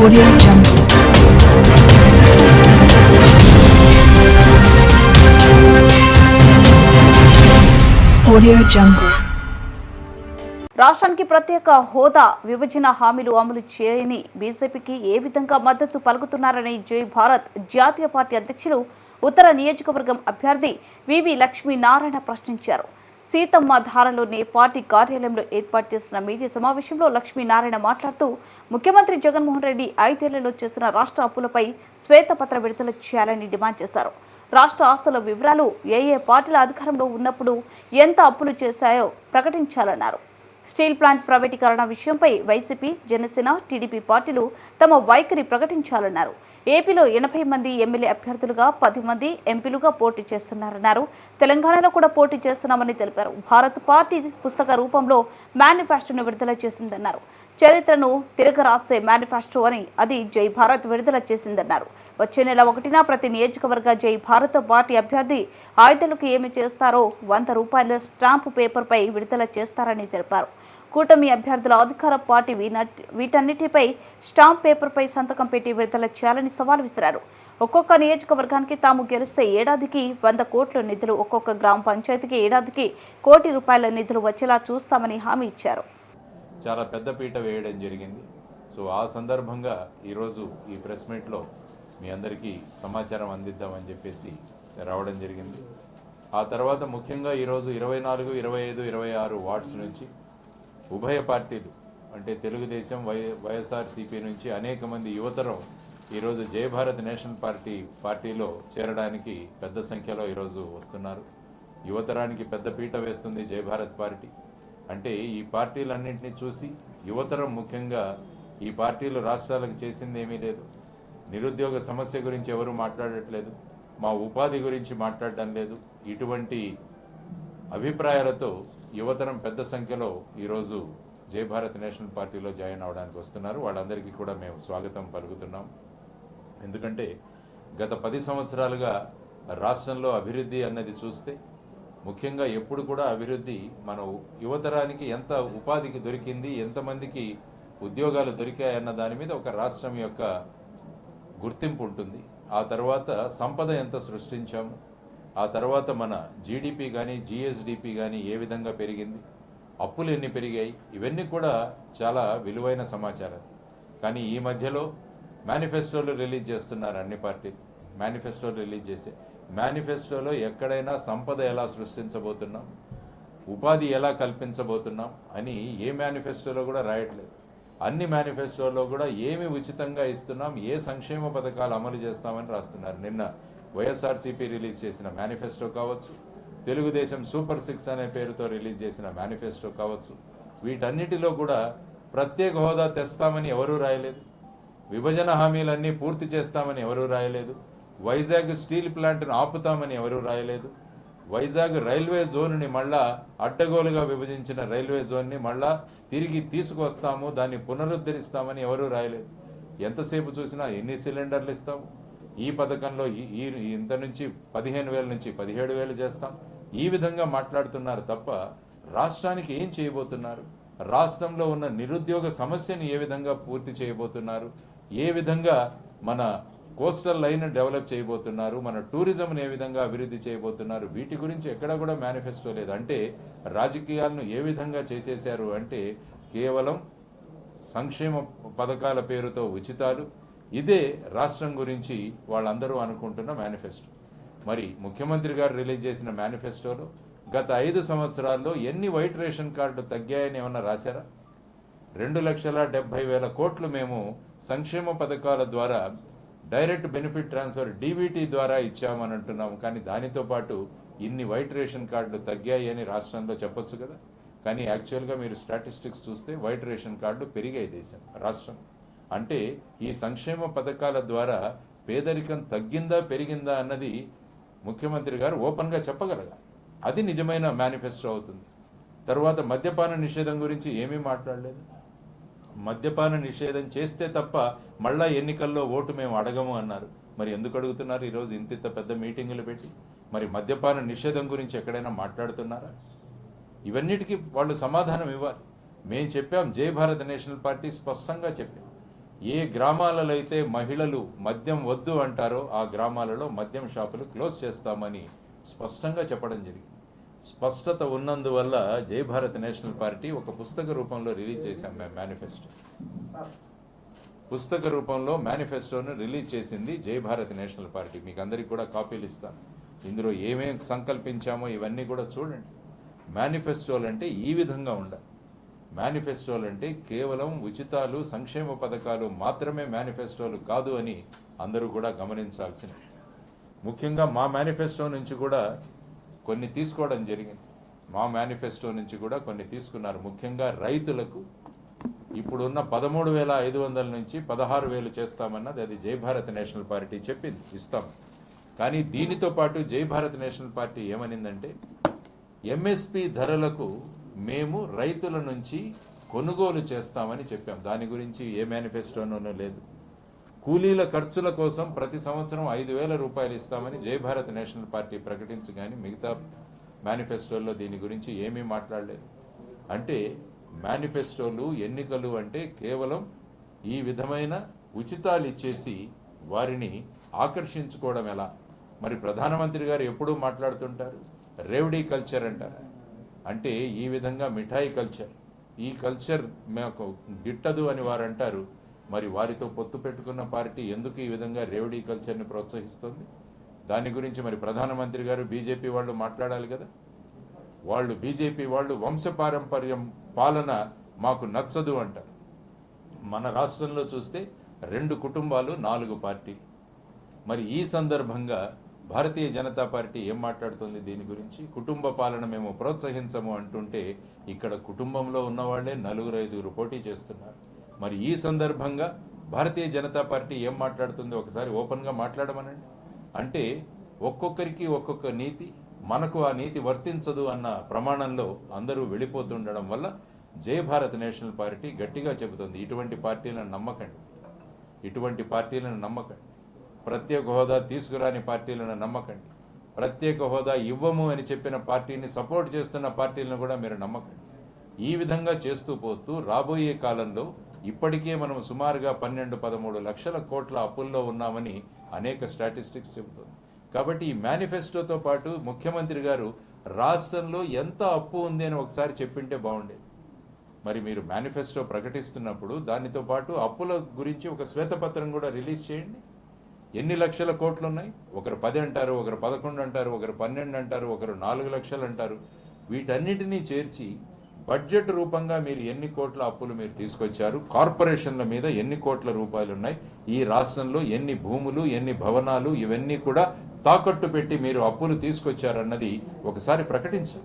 Audio Jungle. Audio Jungle. రాష్ట్రానికి ప్రత్యేక హోదా విభజన హామీలు అమలు చేయని బీజేపీకి ఏ విధంగా మద్దతు పలుకుతున్నారని జై భారత్ జాతీయ పార్టీ అధ్యక్షులు ఉత్తర నియోజకవర్గం అభ్యర్థి వివి లక్ష్మీనారాయణ ప్రశ్నించారు. సీతమ్మ ధారలోని పార్టీ కార్యాలయంలో ఏర్పాటు చేసిన మీడియా సమావేశంలో లక్ష్మీనారాయణ మాట్లాడుతూ ముఖ్యమంత్రి జగన్మోహన్ రెడ్డి 5 ఏళ్లలో చేసిన రాష్ట్ర అప్పులపై శ్వేతపత్ర విడుదల చేయాలని డిమాండ్ చేశారు. రాష్ట్ర ఆస్తుల వివరాలు ఏ పార్టీల అధికారంలో ఉన్నప్పుడు ఎంత అప్పులు చేశాయో ప్రకటించాలన్నారు. స్టీల్ ప్లాంట్ ప్రైవేటీకరణ విషయంపై వైసీపీ, జనసేన, టీడీపీ పార్టీలు తమ వైఖరి ప్రకటించాలన్నారు. ఏపీలో 80 మంది ఎమ్మెల్యే అభ్యర్థులుగా 10 మంది ఎంపీలుగా పోటీ చేస్తున్నారన్నారు. తెలంగాణలో కూడా పోటీ చేస్తున్నామని తెలిపారు. భారత్ పార్టీ పుస్తక రూపంలో మేనిఫెస్టోను విడుదల చేసిందన్నారు. చరిత్రను తిరగరాసే మేనిఫెస్టో అని అది జై భారత్ విడుదల చేసిందన్నారు. వచ్చే నెల 1న ప్రతి నియోజకవర్గ జై భారత్ పార్టీ అభ్యర్థి ఆయుధాలకు ఏమి చేస్తారో 100 రూపాయల స్టాంపు పేపర్పై విడుదల చేస్తారని తెలిపారు. కూటమి అభ్యర్థుల అధికార పార్టీ వీటన్నిటిపై స్టాంప్ పేపర్పై సంతకం పెట్టి విడుదల చేయాలని సవాల్ విసిరారు. ఒక్కొక్క నియోజకవర్గానికి తాము గెలిస్తే ఏడాదికి 100 కోట్ల నిధులు, ఒక్కొక్క గ్రామ పంచాయతీకి ఏడాదికి ₹1 కోటి నిధులు వచ్చేలా చూస్తామని హామీ ఇచ్చారు. చాలా పెద్ద పీట వేయడం జరిగింది. సో ఆ సందర్భంగా ఈరోజు ఈ ప్రెస్ మీట్లో మీ అందరికీ సమాచారం అందిద్దామని చెప్పేసి రావడం జరిగింది. ఆ తర్వాత ముఖ్యంగా ఈరోజు 24, 25, 26 వార్డ్స్ నుంచి ఉభయ పార్టీలు అంటే తెలుగుదేశం, వైఎస్ఆర్సీపీ నుంచి అనేక మంది యువతరం ఈరోజు జై భారత్ నేషనల్ పార్టీలో చేరడానికి పెద్ద సంఖ్యలో ఈరోజు వస్తున్నారు. యువతరానికి పెద్ద పీట వేస్తుంది జై భారత్ పార్టీ. అంటే ఈ పార్టీలన్నింటినీ చూసి యువతరం ముఖ్యంగా ఈ పార్టీలు రాష్ట్రాలకు చేసింది ఏమీ లేదు, నిరుద్యోగ సమస్య గురించి ఎవరు మాట్లాడట్లేదు, మా ఉపాధి గురించి మాట్లాడడం లేదు, ఇటువంటి అభిప్రాయాలతో యువతరం పెద్ద సంఖ్యలో ఈరోజు జై భారత్ నేషనల్ పార్టీలో జాయిన్ అవడానికి వస్తున్నారు. వాళ్ళందరికీ కూడా మేము స్వాగతం పలుకుతున్నాం. ఎందుకంటే గత 10 సంవత్సరాలుగా రాష్ట్రంలో అభివృద్ధి అన్నది చూస్తే ముఖ్యంగా ఎప్పుడు కూడా అభివృద్ధి మన యువతరానికి ఎంత ఉపాధికి దొరికింది, ఎంతమందికి ఉద్యోగాలు దొరికాయన్న దాని మీద ఒక రాష్ట్రం యొక్క గుర్తింపు ఉంటుంది. ఆ తర్వాత సంపద ఎంత సృష్టించాము, ఆ తర్వాత మన జీడిపి కానీ జిఎస్డిపి కానీ ఏ విధంగా పెరిగింది, అప్పులు ఎన్ని పెరిగాయి, ఇవన్నీ కూడా చాలా విలువైన సమాచారం. కానీ ఈ మధ్యలో మేనిఫెస్టోలు రిలీజ్ చేస్తున్నారు అన్ని పార్టీలు. మేనిఫెస్టోలు రిలీజ్ చేసే మేనిఫెస్టోలో ఎక్కడైనా సంపద ఎలా సృష్టించబోతున్నాం, ఉపాధి ఎలా కల్పించబోతున్నాం అని ఏ మేనిఫెస్టోలో కూడా రాయట్లేదు. అన్ని మేనిఫెస్టోలో కూడా ఏమి ఉచితంగా ఇస్తున్నాం, ఏ సంక్షేమ పథకాలు అమలు చేస్తామని రాస్తున్నారు. నిన్న వైఎస్ఆర్సీపీ రిలీజ్ చేసిన మేనిఫెస్టో కావచ్చు, తెలుగుదేశం సూపర్ 6 అనే పేరుతో రిలీజ్ చేసిన మేనిఫెస్టో కావచ్చు, వీటన్నిటిలో కూడా ప్రత్యేక హోదా తెస్తామని ఎవరూ రాయలేదు, విభజన హామీలన్నీ పూర్తి చేస్తామని ఎవరూ రాయలేదు, వైజాగ్ స్టీల్ ప్లాంట్ను ఆపుతామని ఎవరూ రాయలేదు, వైజాగ్ రైల్వే జోన్ని మళ్ళా అడ్డగోలుగా విభజించిన రైల్వే జోన్ని మళ్ళా తిరిగి తీసుకొస్తాము, దాన్ని పునరుద్ధరిస్తామని ఎవరూ రాయలేదు. ఎంతసేపు చూసినా ఎన్ని సిలిండర్లు ఇస్తాము, ఈ పథకంలో ఇంత నుంచి 15,000 నుంచి 17,000 చేస్తాం, ఈ విధంగా మాట్లాడుతున్నారు తప్ప రాష్ట్రానికి ఏం చేయబోతున్నారు, రాష్ట్రంలో ఉన్న నిరుద్యోగ సమస్యను ఏ విధంగా పూర్తి చేయబోతున్నారు, ఏ విధంగా మన కోస్టల్ లైన్ డెవలప్ చేయబోతున్నారు, మన టూరిజంను ఏ విధంగా అభివృద్ధి చేయబోతున్నారు, వీటి గురించి ఎక్కడ కూడా మేనిఫెస్టో లేదు. అంటే రాజకీయాలను ఏ విధంగా చేసేశారు అంటే కేవలం సంక్షేమ పథకాల పేరుతో ఉచితాలు, ఇదే రాష్ట్రం గురించి వాళ్ళందరూ అనుకుంటున్న మేనిఫెస్టో. మరి ముఖ్యమంత్రి గారు రిలీజ్ చేసిన మేనిఫెస్టోలో గత 5 సంవత్సరాల్లో ఎన్ని వైట్ రేషన్ కార్డులు తగ్గాయని ఏమన్నా రాశారా? 2,70,000 కోట్లు మేము సంక్షేమ పథకాల ద్వారా డైరెక్ట్ బెనిఫిట్ ట్రాన్స్ఫర్ డీబీటీ ద్వారా ఇచ్చామని అంటున్నాము. కానీ దానితో పాటు ఇన్ని వైట్ రేషన్ కార్డులు తగ్గాయి అని రాష్ట్రంలో చెప్పొచ్చు కదా. కానీ యాక్చువల్గా మీరు స్టాటిస్టిక్స్ చూస్తే వైట్ రేషన్ కార్డులు పెరిగాయి రాష్ట్రం. అంటే ఈ సంక్షేమ పథకాల ద్వారా పేదరికం తగ్గిందా పెరిగిందా అన్నది ముఖ్యమంత్రి గారు ఓపెన్గా చెప్పగలగా, అది నిజమైన మేనిఫెస్టో అవుతుంది. తర్వాత మద్యపాన నిషేధం గురించి ఏమీ మాట్లాడలేదు. మద్యపాన నిషేధం చేస్తే తప్ప మళ్ళా ఎన్నికల్లో ఓటు మేము అడగము అన్నారు. మరి ఎందుకు అడుగుతున్నారు ఈరోజు ఇంత పెద్ద మీటింగులు పెట్టి? మరి మద్యపాన నిషేధం గురించి ఎక్కడైనా మాట్లాడుతున్నారా? ఇవన్నిటికీ వాళ్ళు సమాధానం ఇవ్వాలి. మేము చెప్పాం, జై భారత్ నేషనల్ పార్టీ స్పష్టంగా చెప్పాం, ఏ గ్రామాలలో అయితే మహిళలు మద్యం వద్దు అంటారో ఆ గ్రామాలలో మద్యం షాపులు క్లోజ్ చేస్తామని స్పష్టంగా చెప్పడం జరిగింది. స్పష్టత ఉన్నందువల్ల జై భారత్ నేషనల్ పార్టీ ఒక పుస్తక రూపంలో రిలీజ్ చేశాం మేము మేనిఫెస్టో. పుస్తక రూపంలో మేనిఫెస్టోను రిలీజ్ చేసింది జై భారత్ నేషనల్ పార్టీ. మీకు అందరికీ కూడా కాపీలు ఇస్తాను. ఇందులో ఏమేం సంకల్పించామో ఇవన్నీ కూడా చూడండి. మేనిఫెస్టోలు అంటే ఈ విధంగా ఉండాలి. మేనిఫెస్టోలు అంటే కేవలం ఉచితాలు సంక్షేమ పథకాలు మాత్రమే మేనిఫెస్టోలు కాదు అని అందరూ కూడా గమనించాల్సింది. ముఖ్యంగా మా మేనిఫెస్టో నుంచి కూడా కొన్ని తీసుకోవడం జరిగింది. మా మేనిఫెస్టో నుంచి కూడా కొన్ని తీసుకున్నారు. ముఖ్యంగా రైతులకు ఇప్పుడున్న 13,500 నుంచి 16,000 చేస్తామన్నది అది జై భారత్ నేషనల్ పార్టీ చెప్పింది, ఇస్తాం. కానీ దీనితో పాటు జై భారత్ నేషనల్ పార్టీ ఏమనిందంటే ఎంఎస్పి ధరలకు మేము రైతుల నుంచి కొనుగోలు చేస్తామని చెప్పాం. దాని గురించి ఏ మేనిఫెస్టోనూ లేదు. కూలీల ఖర్చుల కోసం ప్రతి సంవత్సరం 5,000 రూపాయలు ఇస్తామని జై భారత్ నేషనల్ పార్టీ ప్రకటించి కానీ మిగతా మేనిఫెస్టోల్లో దీని గురించి ఏమీ మాట్లాడలేదు. అంటే మేనిఫెస్టోలు ఎన్నికలు అంటే కేవలం ఈ విధమైన ఉచితాలు ఇచ్చేసి వారిని ఆకర్షించుకోవడం ఎలా? మరి ప్రధానమంత్రి గారు ఎప్పుడూ మాట్లాడుతుంటారు రేవడీ కల్చర్ అంటారు. అంటే ఈ విధంగా మిఠాయి కల్చర్, ఈ కల్చర్ మాకు గిట్టదు అని వారు అంటారు. మరి వారితో పొత్తు పెట్టుకున్న పార్టీ ఎందుకు ఈ విధంగా రేవడీ కల్చర్ని ప్రోత్సహిస్తుంది? దాని గురించి మరి ప్రధానమంత్రి గారు బీజేపీ వాళ్ళు మాట్లాడాలి కదా. వాళ్ళు బీజేపీ వాళ్ళు వంశపారంపర్యం పాలన మాకు నచ్చదు అంటారు. మన రాష్ట్రంలో చూస్తే 2 కుటుంబాలు 4 పార్టీలు. మరి ఈ సందర్భంగా భారతీయ జనతా పార్టీ ఏం మాట్లాడుతుంది దీని గురించి? కుటుంబ పాలన మేము ప్రోత్సహించము అంటుంటే ఇక్కడ కుటుంబంలో ఉన్నవాళ్లే 4-5 పోటీ చేస్తున్నారు. మరి ఈ సందర్భంగా భారతీయ జనతా పార్టీ ఏం మాట్లాడుతుందో ఒకసారి ఓపెన్గా మాట్లాడమనండి. అంటే ఒక్కొక్కరికి ఒక్కొక్క నీతి, మనకు ఆ నీతి వర్తించదు అన్న ప్రమాణంలో అందరూ వెళ్ళిపోతుండడం వల్ల జై భారత్ నేషనల్ పార్టీ గట్టిగా చెబుతుంది ఇటువంటి పార్టీలను నమ్మకండి, ఇటువంటి పార్టీలను నమ్మకండి. ప్రత్యేక హోదా తీసుకురాని పార్టీలను నమ్మకండి. ప్రత్యేక హోదా ఇవ్వము అని చెప్పిన పార్టీని సపోర్ట్ చేస్తున్న పార్టీలను కూడా మీరు నమ్మకండి. ఈ విధంగా చేస్తూ పోస్తూ రాబోయే కాలంలో ఇప్పటికే మనం సుమారుగా 12-13 లక్షల కోట్ల అప్పుల్లో ఉన్నామని అనేక స్టాటిస్టిక్స్ చెబుతుంది. కాబట్టి ఈ మేనిఫెస్టోతో పాటు ముఖ్యమంత్రి గారు రాష్ట్రంలో ఎంత అప్పు ఉంది అని ఒకసారి చెప్పింటే బాగుండేది. మరి మీరు మేనిఫెస్టో ప్రకటిస్తున్నప్పుడు దానితో పాటు అప్పుల గురించి ఒక శ్వేతపత్రం కూడా రిలీజ్ చేయండి. ఎన్ని లక్షల కోట్లు ఉన్నాయి? ఒకరు 10 అంటారు, ఒకరు 11 అంటారు, ఒకరు 12 అంటారు, ఒకరు 4 లక్షలు అంటారు. వీటన్నిటినీ చేర్చి బడ్జెట్ రూపంగా మీరు ఎన్ని కోట్ల అప్పులు మీరు తీసుకొచ్చారు, కార్పొరేషన్ల మీద ఎన్ని కోట్ల రూపాయలు ఉన్నాయి, ఈ రాష్ట్రంలో ఎన్ని భూములు, ఎన్ని భవనాలు, ఇవన్నీ కూడా తాకట్టు పెట్టి మీరు అప్పులు తీసుకొచ్చారన్నది ఒకసారి ప్రకటించండి.